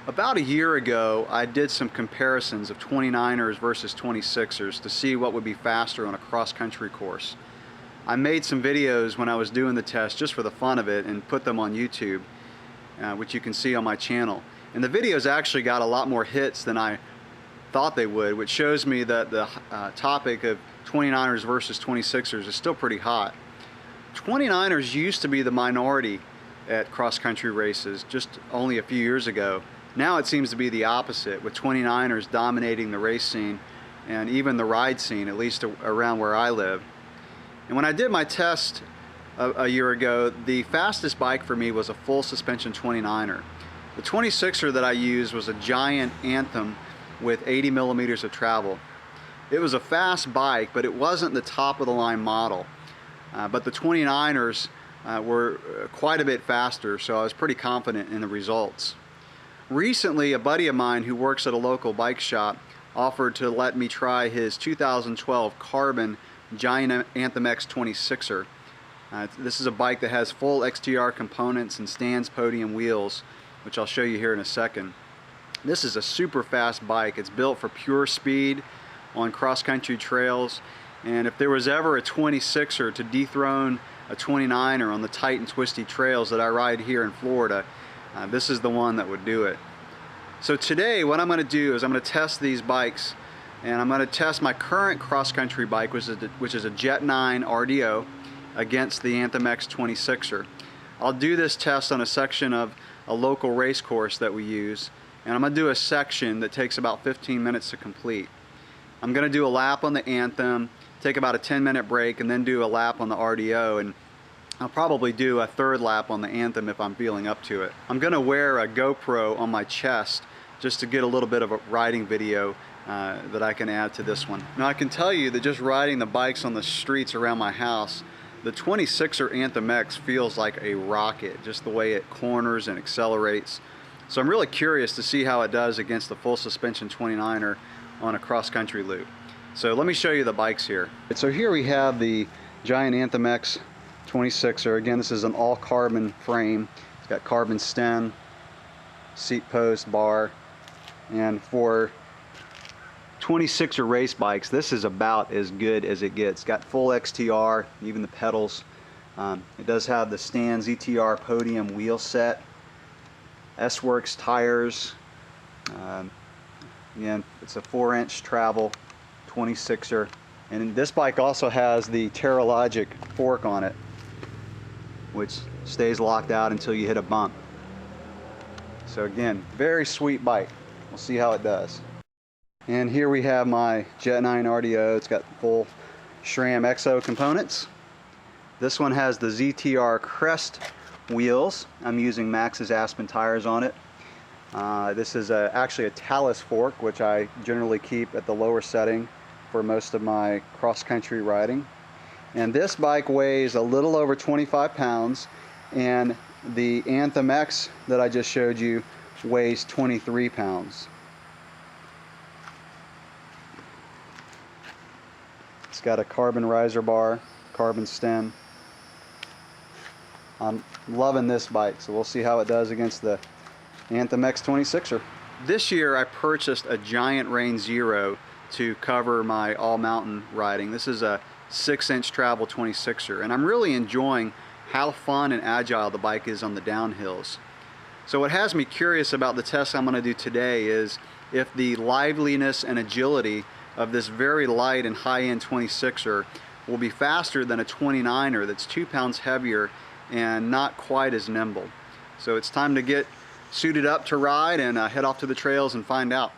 About a year ago, I did some comparisons of 29ers versus 26ers to see what would be faster on a cross-country course. I made some videos when I was doing the test just for the fun of it and put them on YouTube, which you can see on my channel. And the videos actually got a lot more hits than I thought they would, which shows me that the topic of 29ers versus 26ers is still pretty hot. 29ers used to be the minority at cross-country races just only a few years ago. Now it seems to be the opposite, with 29ers dominating the race scene and even the ride scene, at least around where I live. And when I did my test a year ago, the fastest bike for me was a full suspension 29er. The 26er that I used was a Giant Anthem with 80 millimeters of travel. It was a fast bike, but it wasn't the top of the line model. But the 29ers were quite a bit faster, so I was pretty confident in the results. Recently, a buddy of mine who works at a local bike shop offered to let me try his 2012 carbon Giant Anthem X 26er. This is a bike that has full XTR components and stands podium wheels, which I'll show you here in a second. This is a super fast bike. It's built for pure speed on cross-country trails, and if there was ever a 26er to dethrone a 29er on the tight and twisty trails that I ride here in Florida, this is the one that would do it. So today what I'm going to do is I'm going to test these bikes, and I'm going to test my current cross-country bike, which is a Jet 9 RDO, against the Anthem X 26er. I'll do this test on a section of a local race course that we use, and I'm going to do a section that takes about 15 minutes to complete. I'm going to do a lap on the Anthem, take about a 10-minute break, and then do a lap on the RDO, and I'll probably do a third lap on the Anthem if I'm feeling up to it. I'm going to wear a GoPro on my chest just to get a little bit of a riding video that I can add to this one. Now I can tell you that just riding the bikes on the streets around my house, the 26er Anthem X feels like a rocket, just the way it corners and accelerates. So I'm really curious to see how it does against the full suspension 29er on a cross-country loop. So let me show you the bikes here. So here we have the Giant Anthem X 26er. Again, this is an all carbon frame. It's got carbon stem, seat post, bar, and for 26er race bikes, this is about as good as it gets. It's got full XTR, even the pedals. It does have the Stans ETR podium wheel set, S-Works tires. Again, it's a 4-inch travel 26er, and this bike also has the Terralogic fork on it, which stays locked out until you hit a bump. So again, very sweet bike. We'll see how it does. And here we have my Jet 9 RDO. It's got full SRAM EXO components. This one has the ZTR Crest wheels. I'm using Max's Aspen tires on it. This is actually a Talus fork, which I generally keep at the lower setting for most of my cross-country riding. And this bike weighs a little over 25 pounds, and the Anthem X that I just showed you weighs 23 pounds. It's got a carbon riser bar, carbon stem. I'm loving this bike, so we'll see how it does against the Anthem X 26er. This year I purchased a Giant Rain Zero to cover my all-mountain riding. This is a 6-inch travel 26er, and I'm really enjoying how fun and agile the bike is on the downhills. So what has me curious about the test I'm going to do today is if the liveliness and agility of this very light and high-end 26er will be faster than a 29er that's 2 pounds heavier and not quite as nimble. So it's time to get suited up to ride and head off to the trails and find out.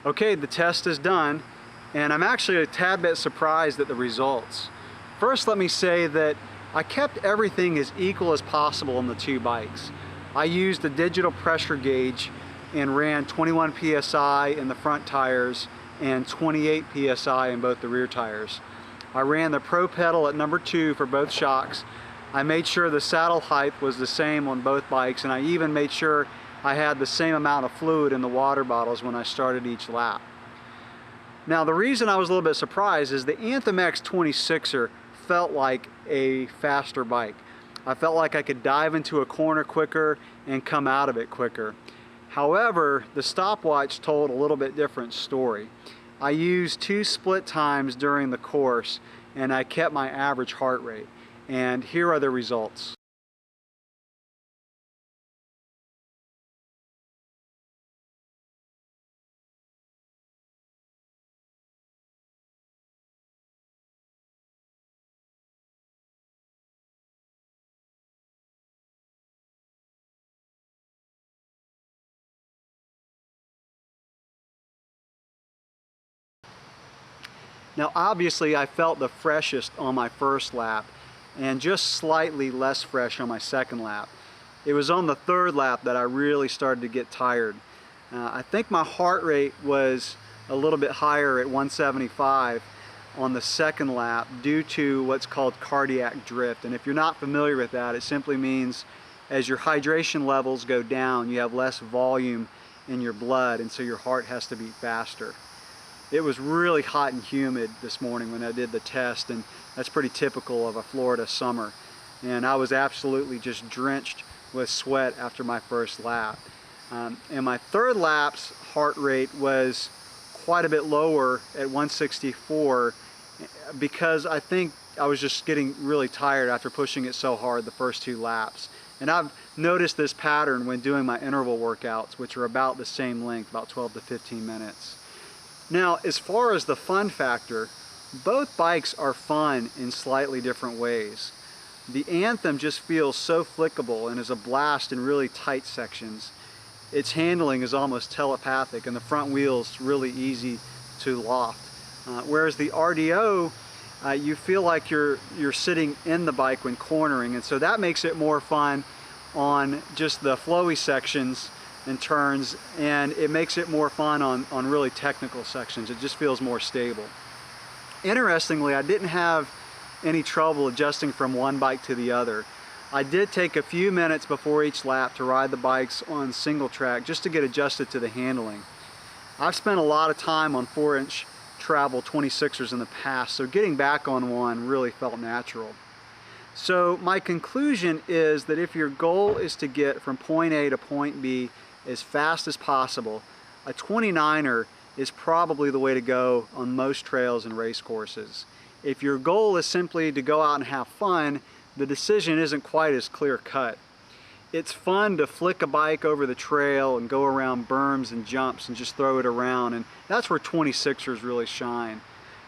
Okay, the test is done, and I'm actually a tad bit surprised at the results. First, let me say that I kept everything as equal as possible on the two bikes. I used a digital pressure gauge and ran 21 psi in the front tires and 28 psi in both the rear tires. I ran the Pro pedal at number 2 for both shocks. I made sure the saddle height was the same on both bikes, and I even made sure I had the same amount of fluid in the water bottles when I started each lap. Now, the reason I was a little bit surprised is the Anthem X 26er felt like a faster bike. I felt like I could dive into a corner quicker and come out of it quicker. However, the stopwatch told a little bit different story. I used 2 split times during the course, and I kept my average heart rate. And here are the results. Now, obviously, I felt the freshest on my first lap and just slightly less fresh on my second lap. It was on the third lap that I really started to get tired. I think my heart rate was a little bit higher at 175 on the second lap due to what's called cardiac drift. And if you're not familiar with that, it simply means as your hydration levels go down, you have less volume in your blood, and so your heart has to beat faster. It was really hot and humid this morning when I did the test, and that's pretty typical of a Florida summer. And I was absolutely just drenched with sweat after my first lap. And my third lap's heart rate was quite a bit lower at 164 because I think I was just getting really tired after pushing it so hard the first 2 laps. And I've noticed this pattern when doing my interval workouts, which are about the same length, about 12 to 15 minutes. Now, as far as the fun factor, both bikes are fun in slightly different ways. The Anthem just feels so flickable and is a blast in really tight sections. Its handling is almost telepathic, and the front wheel's really easy to loft. Whereas the RDO, you feel like you're sitting in the bike when cornering, and so that makes it more fun on just the flowy sections and turns, and it makes it more fun on really technical sections. It just feels more stable. Interestingly, I didn't have any trouble adjusting from one bike to the other. I did take a few minutes before each lap to ride the bikes on single track just to get adjusted to the handling. I've spent a lot of time on 4-inch travel 26ers in the past, so getting back on one really felt natural. So my conclusion is that if your goal is to get from point A to point B as fast as possible, a 29er is probably the way to go on most trails and race courses. If your goal is simply to go out and have fun, the decision isn't quite as clear-cut. It's fun to flick a bike over the trail and go around berms and jumps and just throw it around, and that's where 26ers really shine.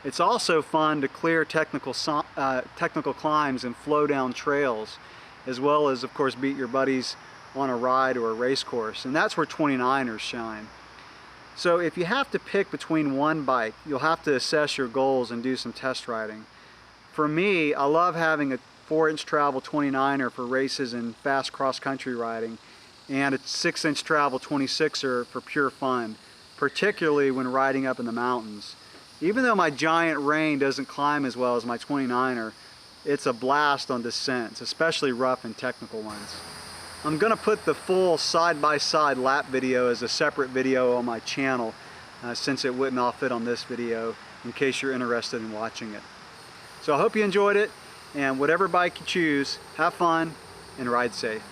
It's also fun to clear technical climbs and flow down trails, as well as, of course, beat your buddies on a ride or a race course, and that's where 29ers shine. So if you have to pick between one bike, you'll have to assess your goals and do some test riding. For me, I love having a 4-inch travel 29er for races and fast cross-country riding, and a 6-inch travel 26er for pure fun, particularly when riding up in the mountains. Even though my Giant Rain doesn't climb as well as my 29er, it's a blast on descents, especially rough and technical ones. I'm going to put the full side-by-side lap video as a separate video on my channel since it wouldn't all fit on this video, in case you're interested in watching it. So I hope you enjoyed it, and whatever bike you choose, have fun and ride safe.